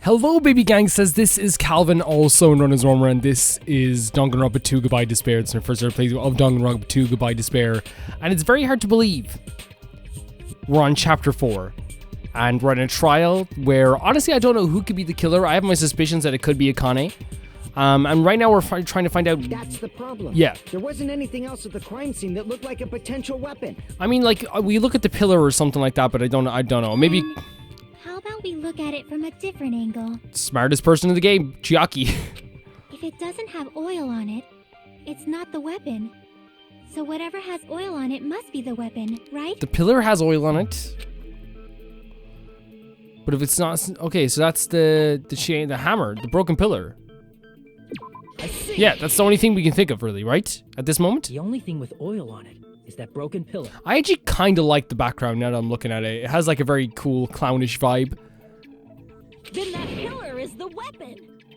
Hello, baby gang, says this is Calvin, also known as Romer, and this is Danganronpa 2 Goodbye Despair. It's my first ever playthrough of Danganronpa 2 Goodbye Despair, and it's very hard to believe we're on chapter 4, and we're in a trial where, honestly, I don't know who could be the killer. I have my suspicions that it could be Akane, and right now we're trying to find out. That's the problem. Yeah. There wasn't anything else at the crime scene that looked like a potential weapon. I mean, like, we look at the pillar or something like that, but I don't know. Maybe... How about we look at it from a different angle? Smartest person in the game, Chiaki. If it doesn't have oil on it, it's not the weapon. So whatever has oil on it must be the weapon, right? The pillar has oil on it. But if it's not... Okay, so that's the hammer, the broken pillar. I see. Yeah, that's the only thing we can think of, really, right? At this moment? The only thing with oil on it is that broken pillar. I actually kind of like the background now that I'm looking at it. It has like a very cool, clownish vibe. Then that pillar is the weapon.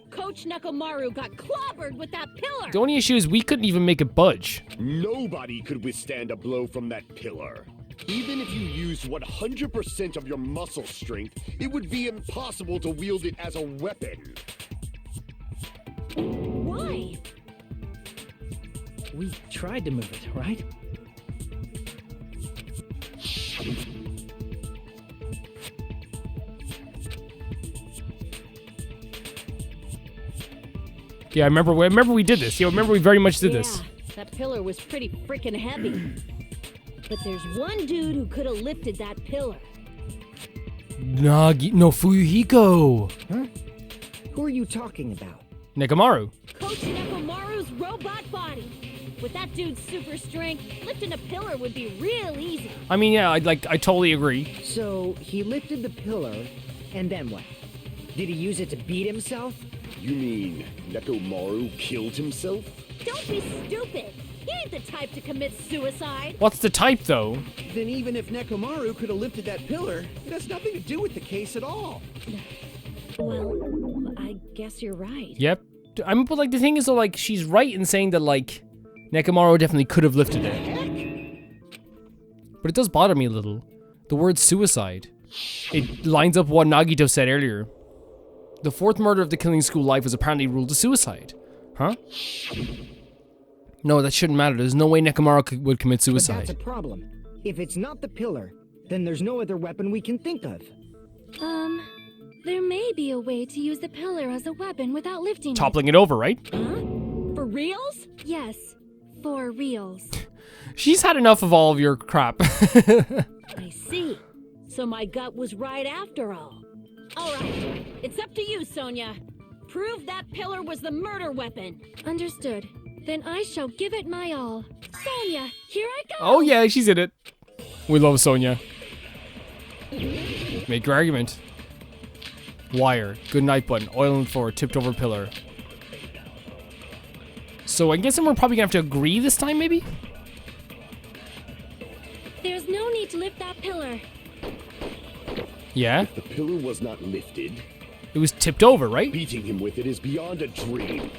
Coach Nekomaru got clobbered with that pillar. The only issue is we couldn't even make it budge. Nobody could withstand a blow from that pillar. Even if you used 100% of your muscle strength, it would be impossible to wield it as a weapon. Why? We tried to move it, right? Yeah, I remember we did this. Yeah, I remember we very much did this. That pillar was pretty freaking heavy. But there's one dude who could have lifted that pillar. No, Fuyuhiko. Huh? Who are you talking about? Nekomaru. Coach Nekomaru's robot body. With that dude's super strength, lifting a pillar would be real easy. I mean, yeah, I totally agree. So, he lifted the pillar, and then what? Did he use it to beat himself? You mean Nekomaru killed himself? Don't be stupid. He ain't the type to commit suicide. What's the type, though? Then even if Nekomaru could have lifted that pillar, it has nothing to do with the case at all. Well, I guess you're right. Yep. I mean, but like the thing is, though, like she's right in saying that like Nekomaru definitely could have lifted it. But it does bother me a little. The word suicide. It lines up what Nagito said earlier. The fourth murder of the killing school life was apparently ruled a suicide. Huh? No, that shouldn't matter. There's no way Nekomaru would commit But suicide. that's a problem. If it's not the pillar, then there's no other weapon we can think of. There may be a way to use the pillar as a weapon without lifting Toppling it over, right? Huh? For reals? Yes, for reals. She's had enough of all of your crap. I see. So my gut was right after all. All right, it's up to you, Sonia. Prove that pillar was the murder weapon. Understood. Then I shall give it my all. Sonia, here I go! Oh yeah, she's in it. We love Sonia. Make your argument. Wire, good night button, oil on the floor, tipped over pillar. So I'm guessing we're probably gonna have to agree this time, maybe? There's no need to lift that pillar. Yeah? If the pillar was not lifted, It was tipped over, right? beating him with it is beyond a dream.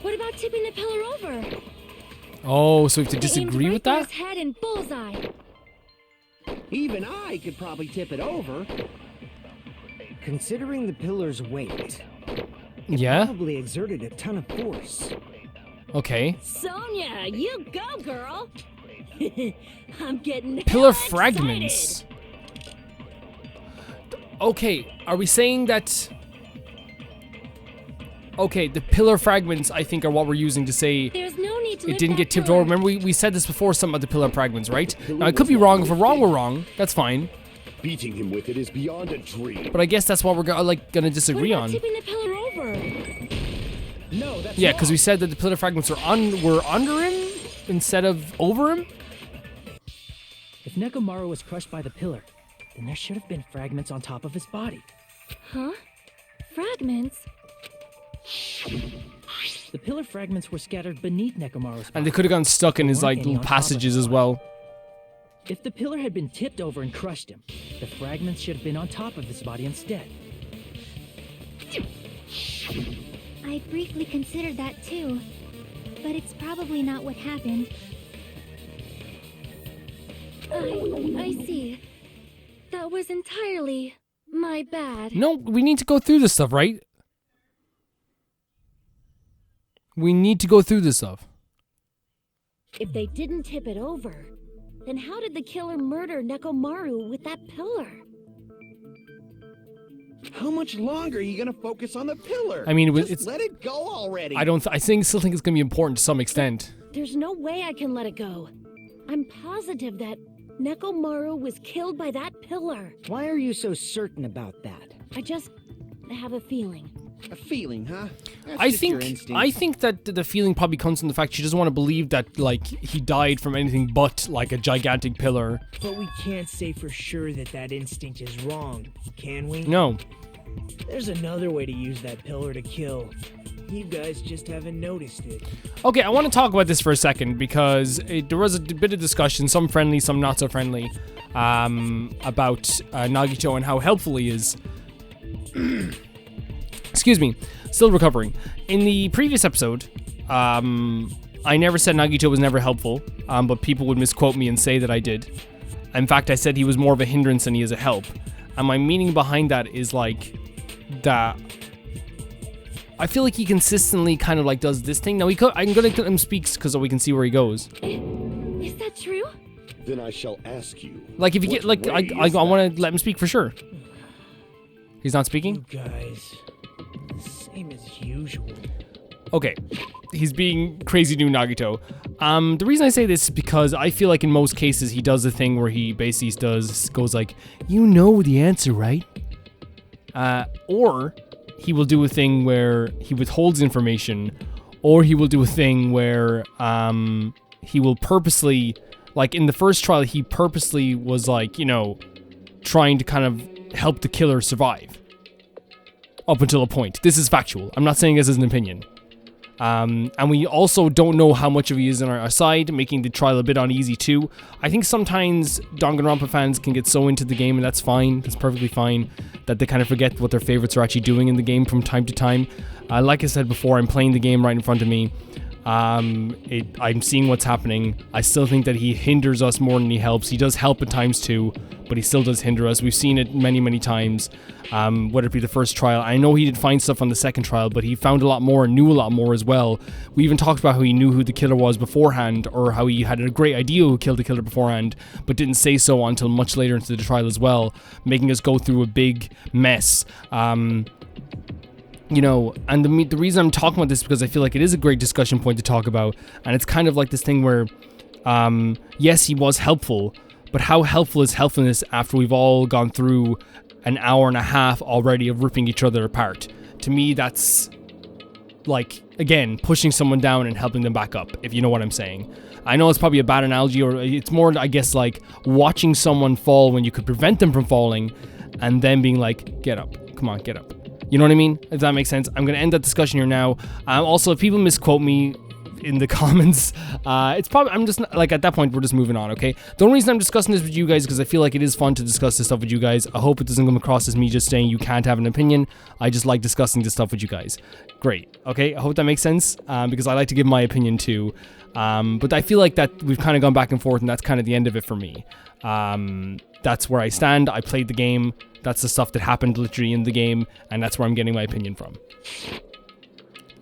What about tipping the pillar over? Oh, so we have to I aimed disagree right with for that? his head and bullseye. Even I could probably tip it over. Considering the pillar's weight, Yeah? probably exerted a ton of force. Okay. Sonia, you go, girl. I'm getting Pillar hella fragments. excited. Okay, are we saying that... Okay, the pillar fragments, I think, are what we're using to say There's no need to it lift didn't that get tipped pillar. over. Remember, we said this before, something about the pillar fragments, right? Now, I could be wrong. If we're wrong, we're wrong. That's fine. Beating him with it is beyond a dream. But I guess that's what we're gonna disagree What about on. tipping the pillar over? No, that's Yeah, because wrong. we said that the pillar fragments were under him instead of over him. If Nekomaru was crushed by the pillar, then there should have been fragments on top of his body. Huh? Fragments? The pillar fragments were scattered beneath Nekomaru's body. And they could have gotten stuck in his like little passages as well. If the pillar had been tipped over and crushed him, the fragments should have been on top of his body instead. I briefly considered that too, but it's probably not what happened. I see. That was entirely My bad. No, we need to go through this stuff, right? We need to go through this stuff. If they didn't tip it over, then how did the killer murder Nekomaru with that pillar? How much longer are you gonna focus on the pillar? I mean, Just it's. let it go already. I still think it's gonna be important to some extent. There's no way I can let it go. I'm positive that Nekomaru was killed by that pillar. Why are you so certain about that? I just have a feeling. A feeling, huh? That's I just your think instinct. that the feeling probably comes from the fact she doesn't want to believe that like he died from anything but like a gigantic pillar. But we can't say for sure that that instinct is wrong, can we? No. There's another way to use that pillar to kill. You guys just haven't noticed it. Okay, I want to talk about this for a second because there was a bit of discussion, some friendly, some not so friendly, about Nagito and how helpful he is. Excuse me, still recovering. In the previous episode, I never said Nagito was never helpful, but people would misquote me and say that I did. In fact, I said he was more of a hindrance than he is a help. And my meaning behind that is like that I feel like he consistently kind of like does this thing. Now I'm gonna let him speak because so we can see where he goes. Is that true? Then I shall ask you. Like if you get like I want to let him speak for sure. He's not speaking? You guys, same as usual. Okay, he's being crazy new Nagito. The reason I say this is because I feel like in most cases he does the thing where he basically goes like, you know the answer, right? Or he will do a thing where he withholds information, or he will do a thing where he will purposely, like in the first trial, he purposely was like, you know, trying to kind of help the killer survive. Up until a point. This is factual. I'm not saying this as an opinion. And we also don't know how much of he is on our side, making the trial a bit uneasy too. I think sometimes Danganronpa fans can get so into the game, and that's fine, that's perfectly fine, that they kind of forget what their favorites are actually doing in the game from time to time. Like I said before, I'm playing the game right in front of me. I'm seeing what's happening. I still think that he hinders us more than he helps. He does help at times too, but he still does hinder us. We've seen it many, many times, whether it be the first trial. I know he did find stuff on the second trial, but he found a lot more and knew a lot more as well. We even talked about how he knew who the killer was beforehand, or how he had a great idea who killed the killer beforehand, but didn't say so until much later into the trial as well, making us go through a big mess. You know, and the reason I'm talking about this is because I feel like it is a great discussion point to talk about, and it's kind of like this thing where, yes, he was helpful, but how helpful is helpfulness after we've all gone through an hour and a half already of ripping each other apart? To me, that's like, again, pushing someone down and helping them back up, if you know what I'm saying. I know it's probably a bad analogy, or it's more, I guess, like watching someone fall when you could prevent them from falling, and then being like, get up, come on, get up. You know what I mean? If that makes sense. I'm going to end that discussion here now. Also, if people misquote me in the comments, it's probably, I'm just, like, at that point, we're just moving on, okay? The only reason I'm discussing this with you guys is because I feel like it is fun to discuss this stuff with you guys. I hope it doesn't come across as me just saying you can't have an opinion. I just like discussing this stuff with you guys. Great, okay? I hope that makes sense, because I like to give my opinion too. But I feel like that we've kind of gone back and forth, and that's kind of the end of it for me. That's where I stand. I played the game. That's the stuff that happened literally in the game, and that's where I'm getting my opinion from.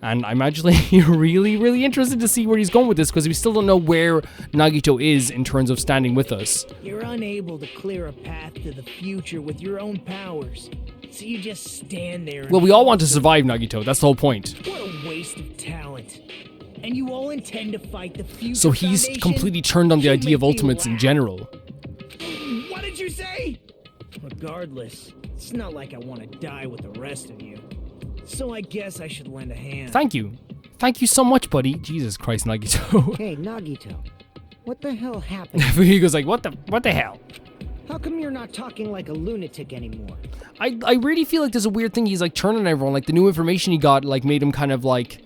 And I'm actually really, really interested to see where he's going with this, because we still don't know where Nagito is in terms of standing with us. You're unable to clear a path to the future with your own powers, so you just stand there. Well, we all want to survive, Nagito. That's the whole point. What a waste of talent. And you all intend to fight the future. So he's Foundation? completely turned on the You idea of make me ultimates in laugh. general. What did you say? Regardless, it's not like I want to die with the rest of you. So I guess I should lend a hand. Thank you. Thank you so much, buddy. Jesus Christ, Nagito. Hey, Nagito. What the hell happened? He goes like, what the hell? How come you're not talking like a lunatic anymore? I really feel like there's a weird thing he's like turning on everyone. Like the new information he got like made him kind of like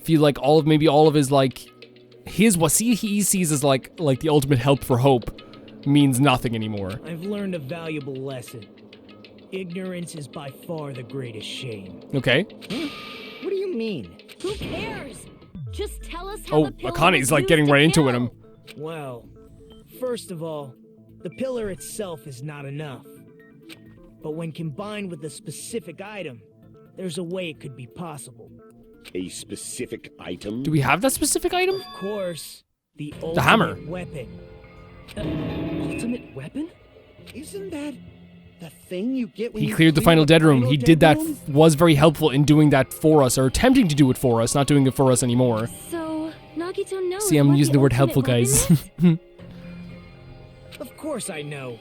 feel like all of his like what he sees as like the ultimate help for hope means nothing anymore. I've learned a valuable lesson. Ignorance is by far the greatest shame. Okay. Huh? What do you mean? Who cares? Just tell us how Oh, the pillar Akane's was like used getting to right into it. kill. Him. Well, first of all, the pillar itself is not enough. But when combined with a specific item, there's a way it could be possible. A specific item? Do we have that specific item? Of course, the ultimate hammer. weapon. Ultimate weapon? Isn't that the thing you get when He you cleared the clear final dead room. final He dead did that, room? was very helpful in doing that for us, or attempting to do it for us, not doing it for us anymore. So, Nagito knows See, I'm what using the word ultimate helpful, weapon guys. is? Of course I know.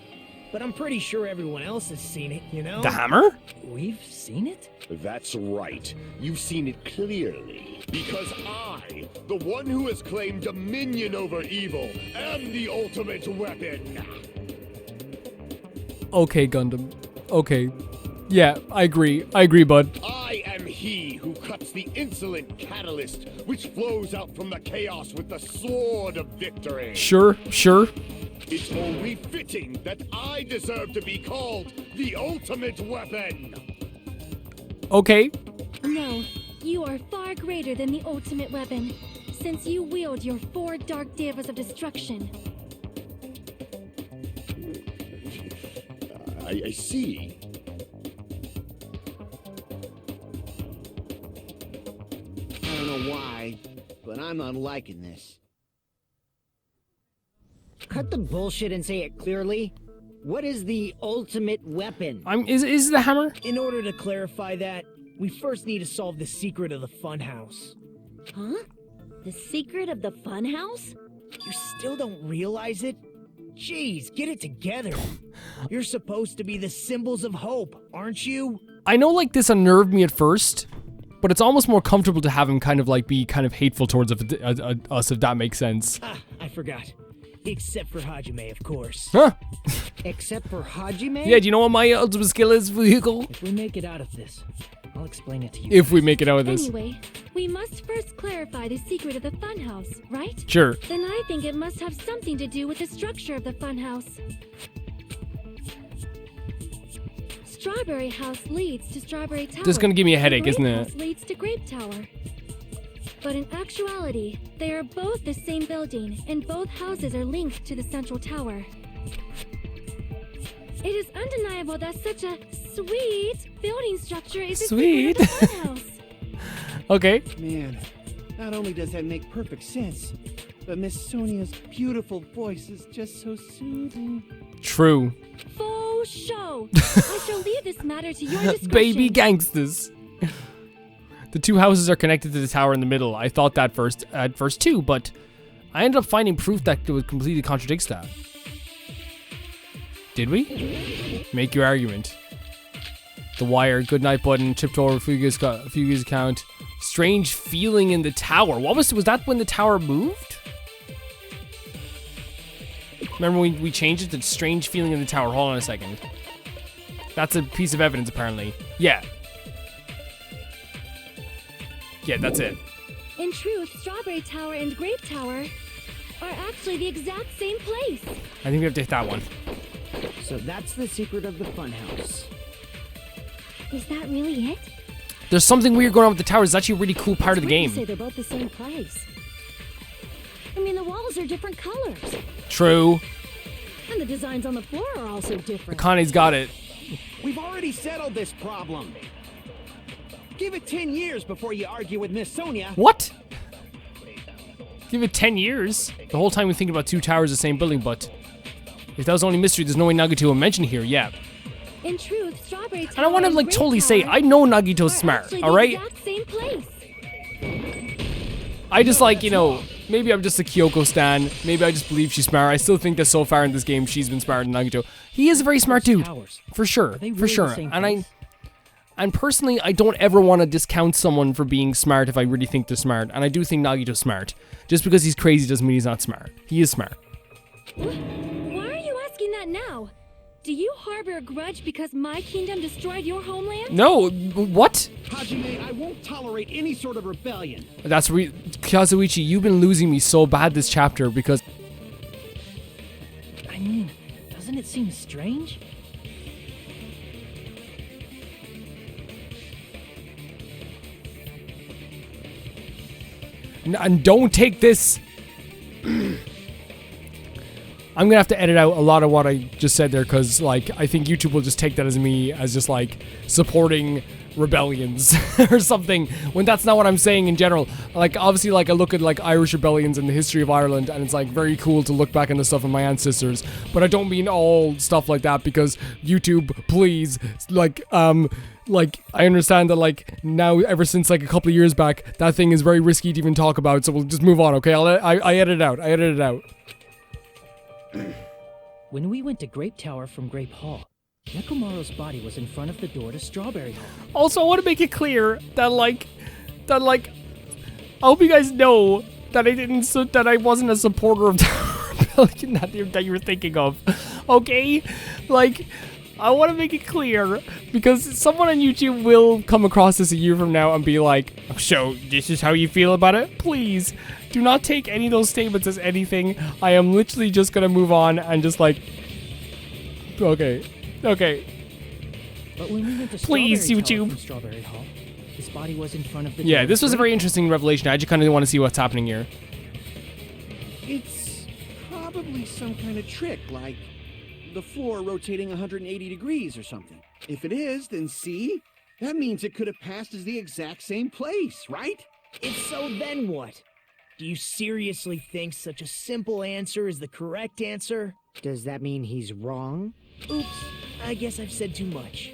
But I'm pretty sure everyone else has seen it, you know? The hammer? We've seen it? That's right. You've seen it clearly. Because I, the one who has claimed dominion over evil, am the ultimate weapon. Okay, Gundam. Okay. Yeah, I agree, bud. I am he who cuts the insolent catalyst which flows out from the chaos with the sword of victory. Sure. It's only fitting that I deserve to be called the ultimate weapon. Okay. No, you are far greater than the ultimate weapon, since you wield your 4 dark devas of destruction. I see. I don't know why, but I'm not liking this. Cut the bullshit and say it clearly. What is the ultimate weapon? Is the hammer? In order to clarify that, we first need to solve the secret of the Funhouse. Huh? The secret of the Funhouse? You still don't realize it? Jeez, get it together. You're supposed to be the symbols of hope, aren't you? I know, like, this unnerved me at first, but it's almost more comfortable to have him kind of, like, be kind of hateful towards us, if that makes sense. Ah, I forgot. Except for Hajime, of course. Huh? Except for Hajime? Yeah, do you know what my ultimate skill is, vehicle? If we make it out of this, I'll explain it to you. If we make it out of this. Anyway, we must first clarify the secret of the Funhouse, right? Sure. Then I think it must have something to do with the structure of the Funhouse. Strawberry House leads to Strawberry Tower. This is gonna give me a headache, Grape isn't it? House leads to Grape Tower. But in actuality, they are both the same building, and both houses are linked to the central tower. It is undeniable that such a sweet building structure is the secret of the Funhouse. Okay. Man, not only does that make perfect sense, but Miss Sonia's beautiful voice is just so soothing. True. Faux show. I shall leave this matter to your discretion. Baby gangsters. The two houses are connected to the tower in the middle. I thought that at first too, but I ended up finding proof that completely contradicts that. Did we? Make your argument. The wire, goodnight button, chipped over Fugue's account. Strange feeling in the tower. Was that when the tower moved? Remember when we changed it to strange feeling in the tower? Hold on a second. That's a piece of evidence apparently. Yeah. Yeah, that's it. In truth, Strawberry Tower and Grape Tower are actually the exact same place. I think we have to hit that one. So that's the secret of the Funhouse. Is that really it? There's something weird going on with the towers. It's actually a really cool part of the Wouldn't game. say they're both the same place. I mean, the walls are different colors. True. And the designs on the floor are also different. Connie's got it. We've already settled this problem. Give it 10 years before you argue with Miss Sonia. What? Give it 10 years. The whole time we think about two towers, the same building, but if that was only mystery, there's no way Nagito will mention here. Yeah. In truth, Strawberry Tower And I want to and like Grape totally say, Tower I know Nagito's are smart, actually all the right? exact same place. I just like, you know, maybe I'm just a Kyoko stan. Maybe I just believe she's smart. I still think that so far in this game, she's been smarter than Nagito. He is a very smart dude. Towers. For sure. Are they For really sure. the same And place? And personally, I don't ever want to discount someone for being smart if I really think they're smart. And I do think Nagito's smart. Just because he's crazy doesn't mean he's not smart. He is smart. Why are you asking that now? Do you harbor a grudge because my kingdom destroyed your homeland? No, what? Hajime, I won't tolerate any sort of rebellion. That's Kazuichi, you've been losing me so bad this chapter because I mean, doesn't it seem strange? and don't take this I'm gonna have to edit out a lot of what I just said there, because like I think YouTube will just take that as me as just like supporting rebellions or something, when that's not what I'm saying in general. Like obviously, like I look at like Irish rebellions and the history of Ireland, and it's like very cool to look back on the stuff of my ancestors, but I don't mean all stuff like that, because YouTube, please, like I understand that like now, ever since like a couple of years back, that thing is very risky to even talk about, so we'll just move on, okay? I edit it out. When we went to Grape Tower from Grape Hall, Nekomaru's body was in front of the door to Strawberry Hall. Also, I want to make it clear that like, I hope you guys know that I wasn't a supporter of Rebellion that you were thinking of, okay? Like, I want to make it clear, because someone on YouTube will come across this a year from now and be like, so this is how you feel about it? Please, do not take any of those statements as anything. I am literally just going to move on and just like, okay. But when we went to Please, Strawberry Tower YouTube. from Strawberry Hall, his body was in front of the Yeah, door this was a Grape very interesting revelation. I just kind of want to see what's happening here. It's probably some kind of trick, like the floor rotating 180 degrees or something. If it is, then see? That means it could have passed as the exact same place, right? If so, then what? Do you seriously think such a simple answer is the correct answer? Does that mean he's wrong? Oops, I guess I've said too much.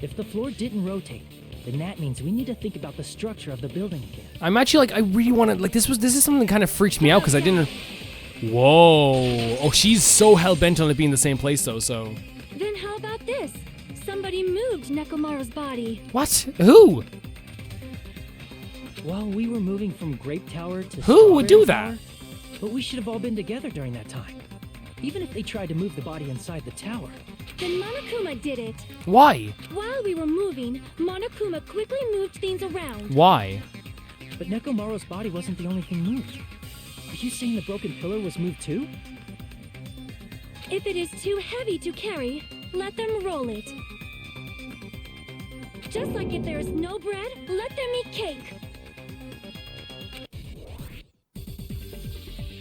If the floor didn't rotate, then that means we need to think about the structure of the building again. I'm actually like, I really want to, like, this is something that kind of freaked me out, because I didn't. Whoa. Oh, she's so hell-bent on it being the same place, though, so. Then how about this? Somebody moved Nekomaru's body. What? Who? While we were moving from Grape Tower to Who would do Strawberry that? Tower, but we should have all been together during that time. Even if they tried to move the body inside the tower. Then Monokuma did it. Why? While we were moving, Monokuma quickly moved things around. Why? But Nekomaru's body wasn't the only thing moved. Are you saying the broken pillar was moved too? If it is too heavy to carry, let them roll it. Just like if there is no bread, let them eat cake.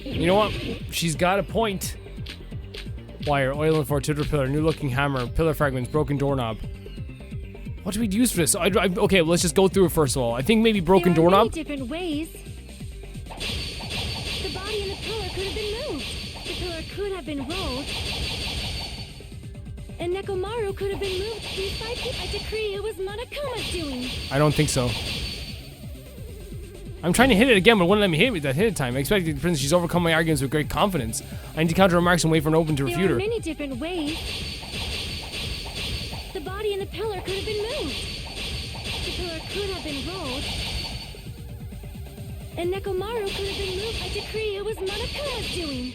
You know what? She's got a point. Wire, oil and fortiter pillar, new looking hammer, pillar fragments, broken doorknob. What do we use for this? Okay, well, let's just go through it first of all. I think maybe broken There are doorknob. many different ways. The body and the pillar could have been moved. The pillar could have been rolled. And Nekomaru could have been moved piece by piece. I decree it was Monokuma's doing. I don't think so. I'm trying to hit it again, but it wouldn't let me hit it with that hit time. I expected the princess. She's overcome my arguments with great confidence. I need to counter remarks and wait for an open to refute There her. are many different ways. The body and the pillar could have been moved. The pillar could have been rolled. And Nekomaru could have been moved. I decree it was Monokuma's doing.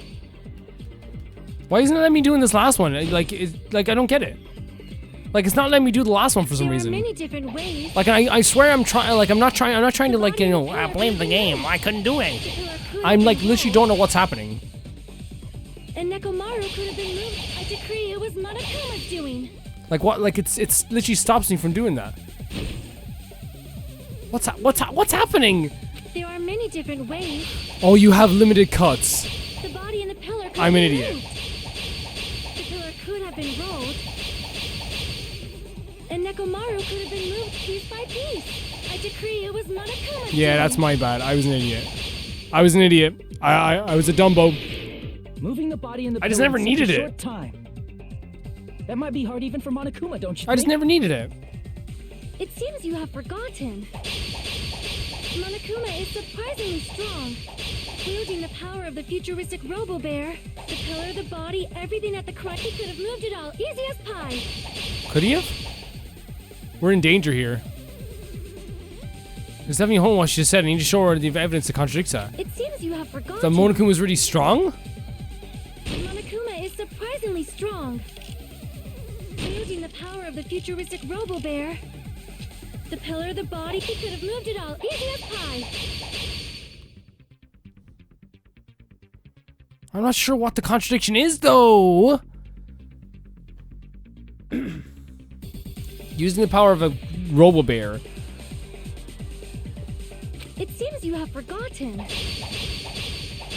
Why isn't it letting me doing this last one? Like, I don't get it. Like, it's not letting me do the last one for some reason. There are many different ways. Like, I swear I'm trying. Like, I'm not trying to like, you know, blame the game. I couldn't do it. I'm like literally don't know what's happening. And Nekomaru could have been moved. I decree it was Monokuma's doing. Like what? Like it's literally stops me from doing that. What's happening? There are many different ways. Oh, you have limited cuts. The body and the pillar could I'm have an been idiot. moved. The pillar could have been rolled. And Nekomaru could have been moved piece by piece. I decree it was Monokuma's Yeah, doing. that's my bad. I was an idiot. I was a Dumbo. Moving the body and the I just pillar never in such needed a it. short time. That might be hard even for Monokuma, don't you I just think? never needed it. It seems you have forgotten. Monokuma is surprisingly strong. Wielding the power of the futuristic Robo-Bear, the pillar, the body, everything at the crutch, he could have moved it all, easy as pie. Could he have? We're in danger here. There's definitely home what she just said. I need to show her the evidence that contradicts that. It seems you have forgotten. The Monokuma was really strong? Monokuma is surprisingly strong. Wielding the power of the futuristic Robo-Bear, the pillar, the body, he could have moved it all, easy as pie. I'm not sure what the contradiction is, though. Using the power of a Robo-Bear. It seems you have forgotten.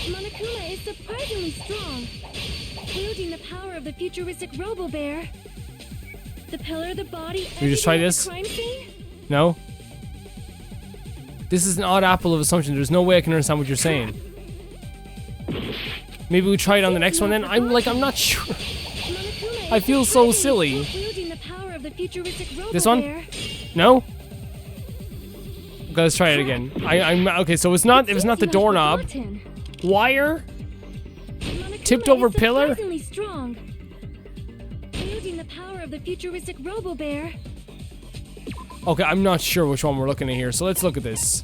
Monokuma is surprisingly strong, wielding the power of the futuristic Robo-Bear. The pillar, the body, we just try everything at this? the crime scene? No? This is an odd apple of assumption. There's no way I can understand what you're saying. Maybe we try it on the next one then? I'm not sure. Monokuma I is feel so surprisingly silly. strong, wielding the power of the futuristic This one? Robo-Bear. No? Okay, let's try it again. Okay, so it's not the Seems you have doorknob. forgotten. Wire? Monokuma Tipped over is pillar? surprisingly strong, wielding the power of the futuristic Robo-Bear. Okay, I'm not sure which one we're looking at here, so let's look at this.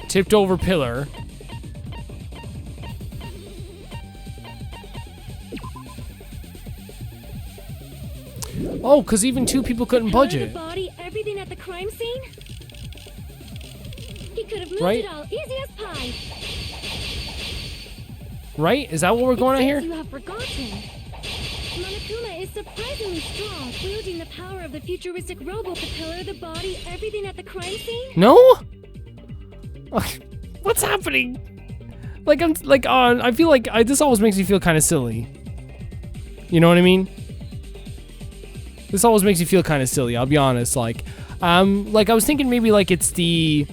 Tipped over pillar. Oh, because even two people couldn't budge Pillar, it. the body, everything at the crime scene? He could have moved Right? it all, easy as pie. Right? Is that what we're going at It here? seems you have forgotten. Monokuma is surprisingly strong, wielding the power of the futuristic Robo. The pillar, the body, everything at the crime scene? No? Okay, what's happening? I feel like this always makes me feel kind of silly. You know what I mean? This always makes me feel kind of silly, I'll be honest. Like I was thinking maybe like it's the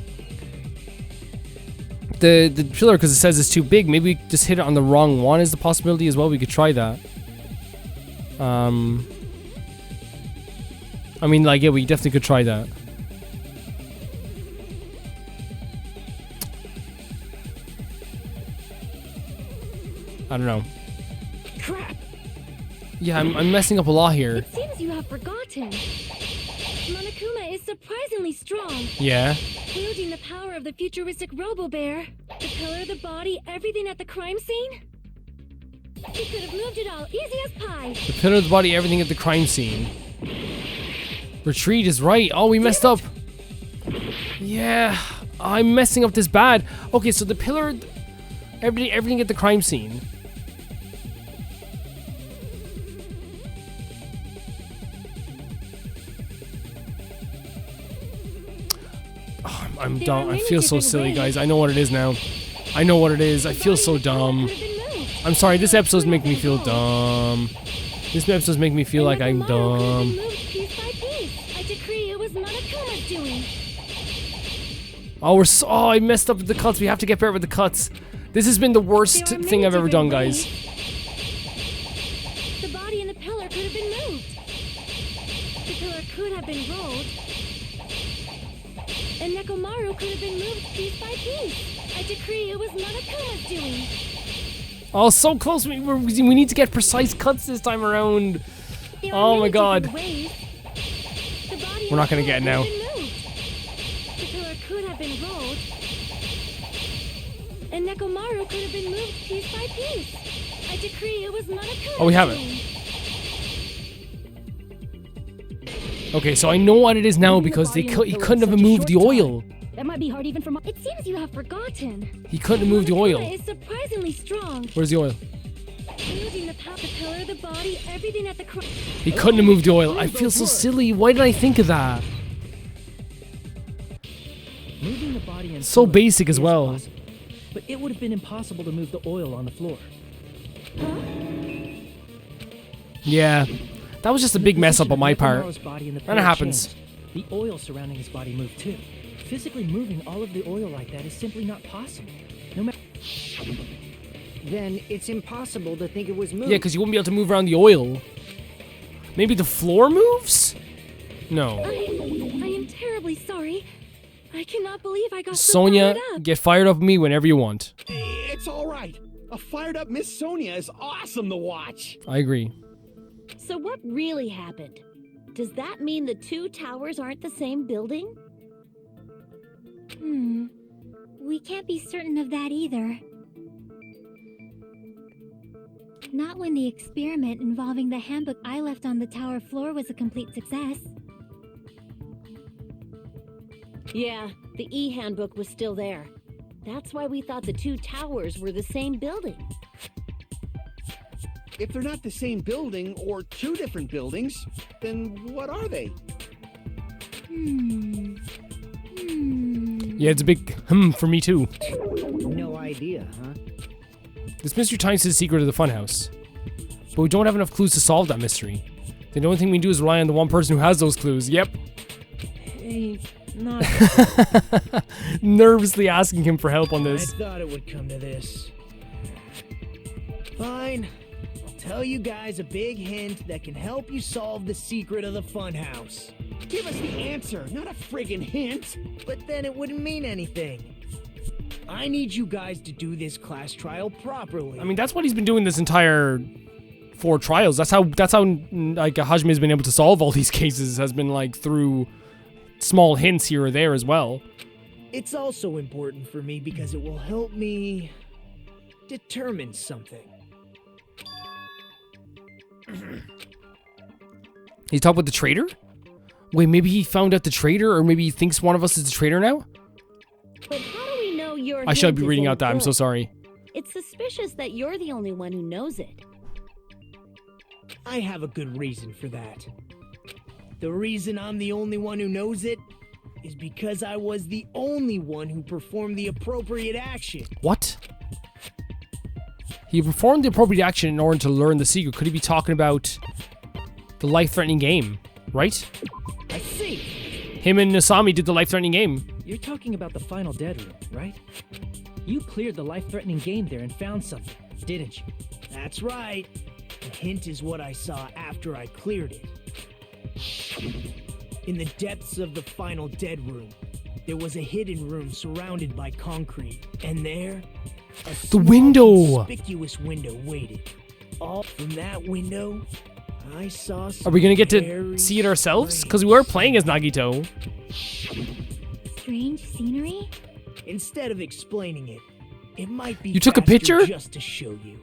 pillar because it says it's too big. Maybe we just hit it on the wrong one is the possibility as well. We could try that. I mean, like, yeah, we definitely could try that. I don't know. Crap! Yeah, I'm messing up a lot here. It seems you have forgotten. Monokuma is surprisingly strong, Yeah. wielding the power of the futuristic Robo-Bear. The pillar, the body, everything at the crime scene? He could have moved it all, easy as pie. The pillar of the body, everything at the crime scene. Retreat is right. Oh, we messed up. Yeah, I'm messing up this bad. Okay, so the pillar, everything at the crime scene. Oh, I'm There dumb. are I many feel so different silly, ways. guys. I know what it is now. I know what it is. I feel so dumb. I'm sorry, this episode's making me feel dumb. This episode's making me feel like I'm dumb. Piece by piece. I decree it was Monokuma's doing. Oh, I messed up with the cuts. We have to get better with the cuts. This has been the worst There are thing many I've ever done, different guys. ways. The body and the pillar could have been moved. The pillar could have been rolled. And Nekomaru could have been moved piece by piece. I decree it was Monokuma's doing. Oh, so close. We need to get precise cuts this time around. There are Oh many my god. different ways. The body We're not and gonna the get it pillar now. could have been moved. The pillar could have been rolled. And Nekomaru could have been moved piece by piece. I decree it was Monokuma's Oh, we have it. doing. Okay, so I know what it is now because he couldn't have moved the oil. That might be hard even for It seems you have forgotten. He couldn't have moved the Monokuma oil. is surprisingly strong. Where's the oil? Wielding the pillar, the body, everything at the He couldn't have moved the oil. I feel so silly. Why did I think of that? Moving the body and So pillar basic as is well. possible, but it would have been impossible to move the oil on the floor. Yeah, that was just a big mess up on my part. Nekomaru's body and the And pillar it happens. changed. The oil surrounding his body moved too. Physically moving all of the oil like that is simply not possible. No matter. Then it's impossible to think it was moved. Yeah, because you wouldn't be able to move around the oil. Maybe the floor moves? No. I am terribly sorry. I cannot believe I got so Sonia, fired up. get fired up with me whenever you want. It's all right. A fired up Miss Sonia is awesome to watch. I agree. So what really happened? Does that mean the two towers aren't the same building? We can't be certain of that either. Not when the experiment involving the handbook I left on the tower floor was a complete success. Yeah, the E-handbook was still there. That's why we thought the two towers were the same building. If they're not the same building or two different buildings, then what are they? Yeah, it's a big for me too. No idea, huh? This mystery ties to the secret of the Funhouse. But we don't have enough clues to solve that mystery. The only thing we can do is rely on the one person who has those clues. Yep. Hey, not. Nervously asking him for help on this. I thought it would come to this. Fine. I'll tell you guys a big hint that can help you solve the secret of the Funhouse. Give us the answer, not a friggin' hint. But then it wouldn't mean anything. I need you guys to do this class trial properly. I mean, that's what he's been doing this entire 4 trials. That's how like Hajime has been able to solve all these cases, has been like through small hints here or there as well. It's also important for me because it will help me determine something. He's talking about the traitor? Wait, maybe he found out the traitor, or maybe he thinks one of us is the traitor now? But how do we know your I should hint be is reading any out that. I'm so good? sorry. It's suspicious that you're the only one who knows it. I have a good reason for that. The reason I'm the only one who knows it is because I was the only one who performed the appropriate action. What? He performed the appropriate action in order to learn the secret. Could he be talking about the life-threatening game, right? I see. Him and Nasami did the life-threatening game. You're talking about the final dead room, right? You cleared the life-threatening game there and found something, didn't you? That's right. The hint is what I saw after I cleared it. In the depths of the final dead room, there was a hidden room surrounded by concrete, and there, a small, window! conspicuous window waited. All from that window, I saw. Are we gonna get to very see it ourselves? Because we were playing as Nagito. Strange scenery? Instead of explaining it, it might be. You took a faster picture? just to show you.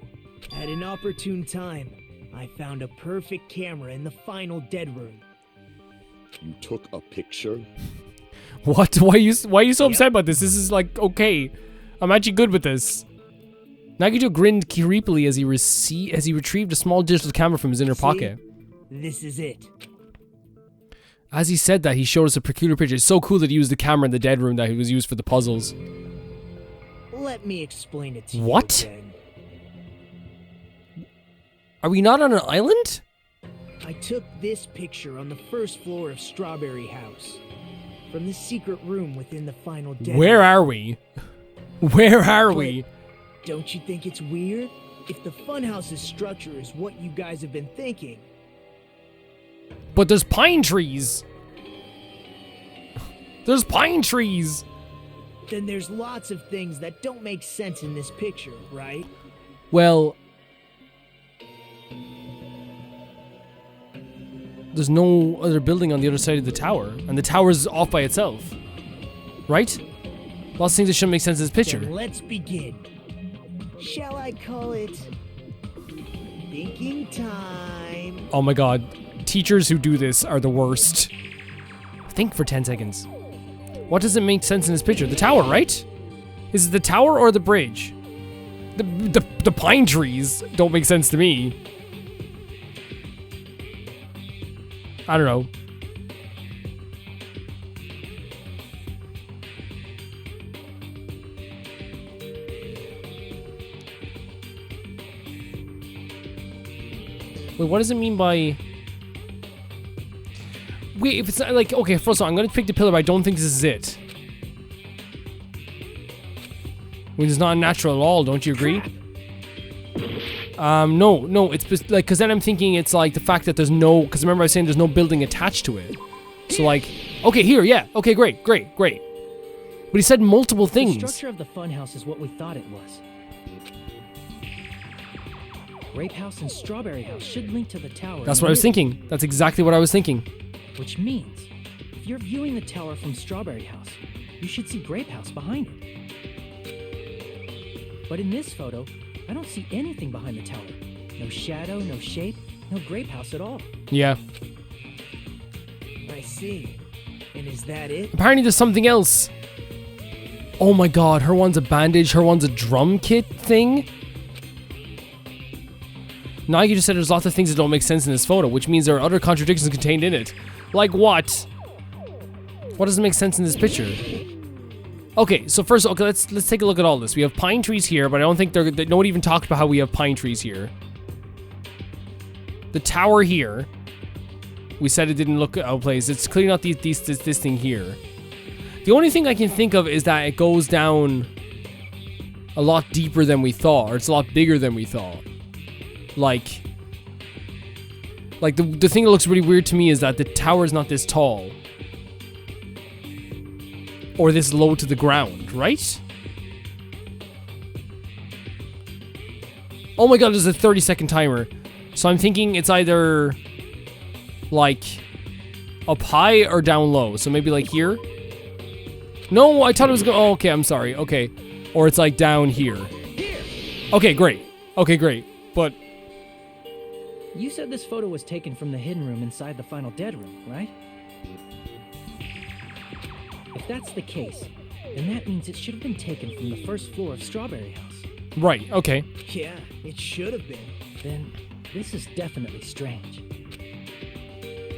At an opportune time, I found a perfect camera in the final dead room. You took a picture? What? Why are you so upset about this? This is like, okay. I'm actually good with this. Nagito grinned creepily as he retrieved a small digital camera from his inner pocket. This is it. As he said that, he showed us a peculiar picture. It's so cool that he used the camera in the dead room that was used for the puzzles. Let me explain it to you. What? again. Are we not on an island? I took this picture on the first floor of Strawberry House. From the secret room within the final dead Where room. are we? Where are we? Don't you think it's weird? If the Funhouse's structure is what you guys have been thinking, But there's pine trees. There's pine trees. then there's lots of things that don't make sense in this picture, right? Well, there's no other building on the other side of the tower, and the tower's off by itself, right? Lots of things that shouldn't make sense in this picture. Then let's begin. Shall I call it thinking time? Oh my god, teachers who do this are the worst. Think for 10 seconds. What doesn't make sense in this picture? The tower, right? Is it the tower or the bridge? The pine trees don't make sense to me. I don't know. Wait, what does it mean by... Wait, if it's not like... Okay, first of all, I'm going to pick the pillar, but I don't think this is it. I mean, it's not natural at all, don't you agree? No, it's just like, because then I'm thinking it's like the fact that there's no... Because remember I was saying there's no building attached to it. So like... Okay, here, yeah. Okay, great. But he said multiple The things. structure of the funhouse is what we thought it was. Grape House and Strawberry House should link to the tower. That's in what I was the middle, thinking. That's exactly what I was thinking. Which means, if you're viewing the tower from Strawberry House, you should see Grape House behind it. But in this photo, I don't see anything behind the tower. No shadow, no shape, no Grape House at all. Yeah. I see. And is that it? Apparently there's something else. Oh my god, her one's a bandage, her one's a drum kit thing. Nagi just said there's lots of things that don't make sense in this photo, which means there are other contradictions contained in it. Like what? What doesn't make sense in this picture? Okay, so first, okay, let's take a look at all this. We have pine trees here, but I don't think nobody even talked about how we have pine trees here. The tower here. We said it didn't look out of place. It's clearly not this thing here. The only thing I can think of is that it goes down a lot deeper than we thought, or it's a lot bigger than we thought. Like the thing that looks really weird to me is that the tower is not this tall. Or this low to the ground, right? Oh my god, there's a 30-second timer. So I'm thinking it's either like up high or down low. So maybe like here? No, I thought it was going. Oh, okay, I'm sorry. Okay. Or it's like down here. Okay, great. Okay, great. But You said this photo was taken from the hidden room inside the final dead room, right? If that's the case, then that means it should have been taken from the first floor of Strawberry House. right, okay. Yeah, it should have been. Then this is definitely strange.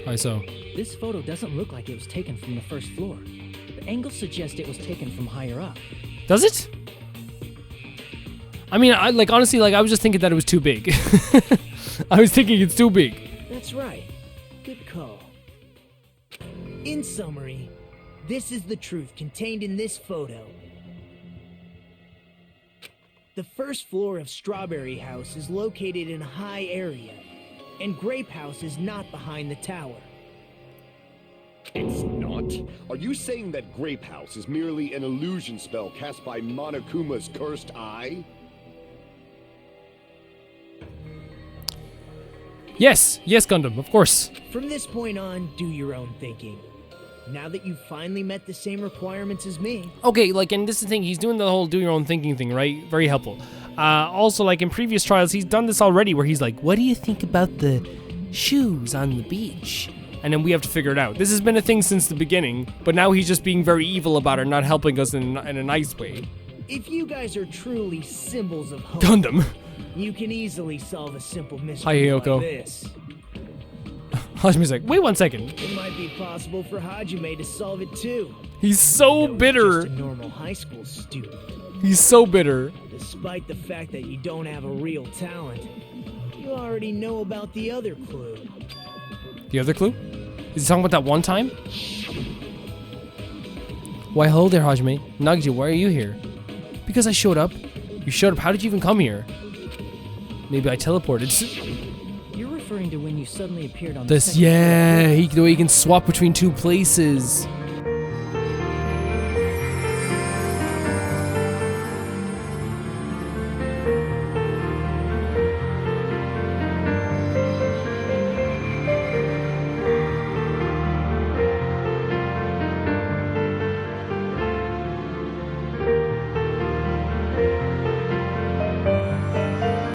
Why so? This photo doesn't look like it was taken from the first floor. The angles suggest it was taken from higher up. Does it? I mean, honestly, I was just thinking that it was too big. I was thinking it's too big. That's right. Good call. In summary, this is the truth contained in this photo. The first floor of Strawberry House is located in a high area, and Grape House is not behind the tower. It's not? Are you saying that Grape House is merely an illusion spell cast by Monokuma's cursed eye? Yes, Gundham, of course. From this point on, do your own thinking. Now that you've finally met the same requirements as me. Okay, and this is the thing, he's doing the whole do your own thinking thing, right? Very helpful. Also, in previous trials, he's done this already, where he's like, what do you think about the shoes on the beach? And then we have to figure it out. This has been a thing since the beginning, but now he's just being very evil about it, not helping us in a nice way. If you guys are truly symbols of hope, Gundham. you can easily solve a simple Hi, mystery Hiyoko. like this. Hajime's like, wait 1 second. It might be possible for Hajime to solve it too. He's so Though he's bitter. just a normal high school student. He's so bitter. Despite the fact that you don't have a real talent, you already know about the other clue. The other clue? Is he talking about that one time? Why, hello there, Hajime. Nagito, why are you here? Because I showed up. You showed up. How did you even come here? Maybe I teleported. You're referring to when you suddenly appeared on This, the second floor. yeah, the way he can swap between two places.